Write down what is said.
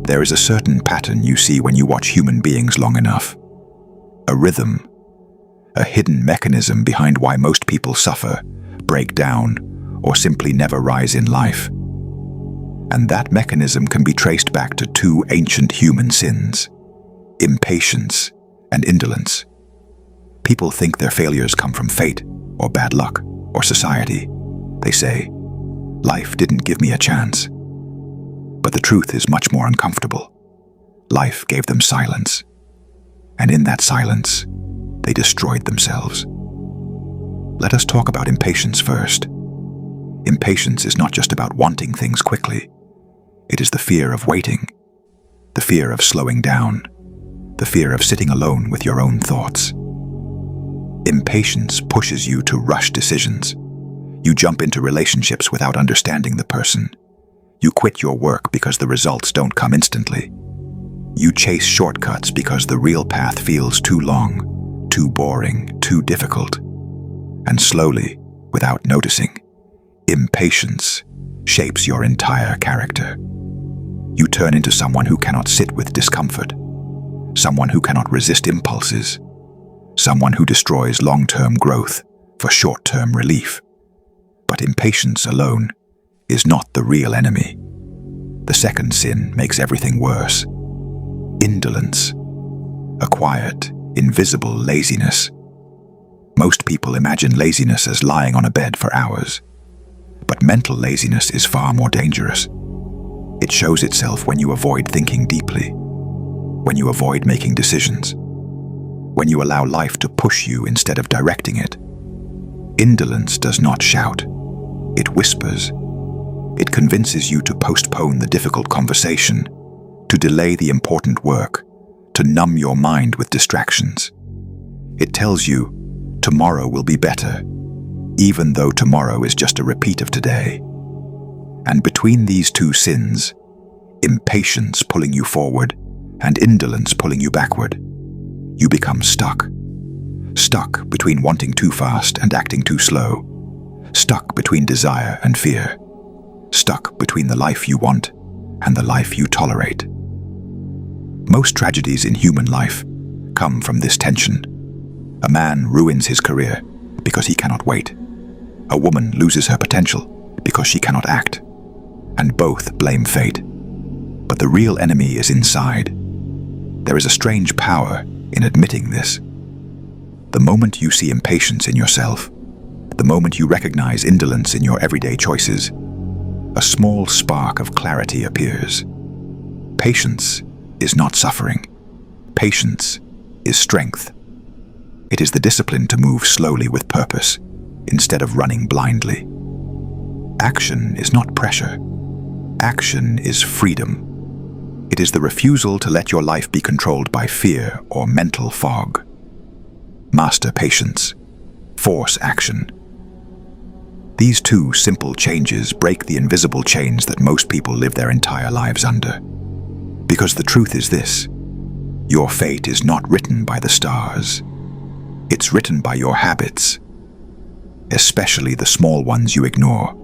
There is a certain pattern you see when you watch human beings long enough. A rhythm, a hidden mechanism behind why most people suffer, break down, or simply never rise in life. And that mechanism can be traced back to two ancient human sins: impatience and indolence. People think their failures come from fate, or bad luck, or society. They say, "Life didn't give me a chance." But the truth is much more uncomfortable. Life gave them silence. And in that silence, they destroyed themselves. Let us talk about impatience first. Impatience is not just about wanting things quickly. It is the fear of waiting, the fear of slowing down, the fear of sitting alone with your own thoughts. Impatience pushes you to rush decisions. You jump into relationships without understanding the person. You quit your work because the results don't come instantly. You chase shortcuts because the real path feels too long, too boring, too difficult. And slowly, without noticing, impatience shapes your entire character. You turn into someone who cannot sit with discomfort, someone who cannot resist impulses, someone who destroys long-term growth for short-term relief. But impatience alone is not the real enemy. The second sin makes everything worse. Indolence, a quiet, invisible laziness. Most people imagine laziness as lying on a bed for hours. But mental laziness is far more dangerous. It shows itself when you avoid thinking deeply, when you avoid making decisions, when you allow life to push you instead of directing it. Indolence does not shout. It whispers. It convinces you to postpone the difficult conversation, to delay the important work, to numb your mind with distractions. It tells you, tomorrow will be better, even though tomorrow is just a repeat of today. And between these two sins, impatience pulling you forward and indolence pulling you backward, you become stuck. Stuck between wanting too fast and acting too slow. Stuck between desire and fear. Stuck between the life you want and the life you tolerate. Most tragedies in human life come from this tension. A man ruins his career because he cannot wait. A woman loses her potential because she cannot act. And both blame fate. But the real enemy is inside. There is a strange power in admitting this. The moment you see impatience in yourself, the moment you recognize indolence in your everyday choices, a small spark of clarity appears. Patience is not suffering. Patience is strength. It is the discipline to move slowly with purpose, instead of running blindly. Action is not pressure. Action is freedom. It is the refusal to let your life be controlled by fear or mental fog. Master patience. Force action. These two simple changes break the invisible chains that most people live their entire lives under. Because the truth is this: your fate is not written by the stars. It's written by your habits, especially the small ones you ignore.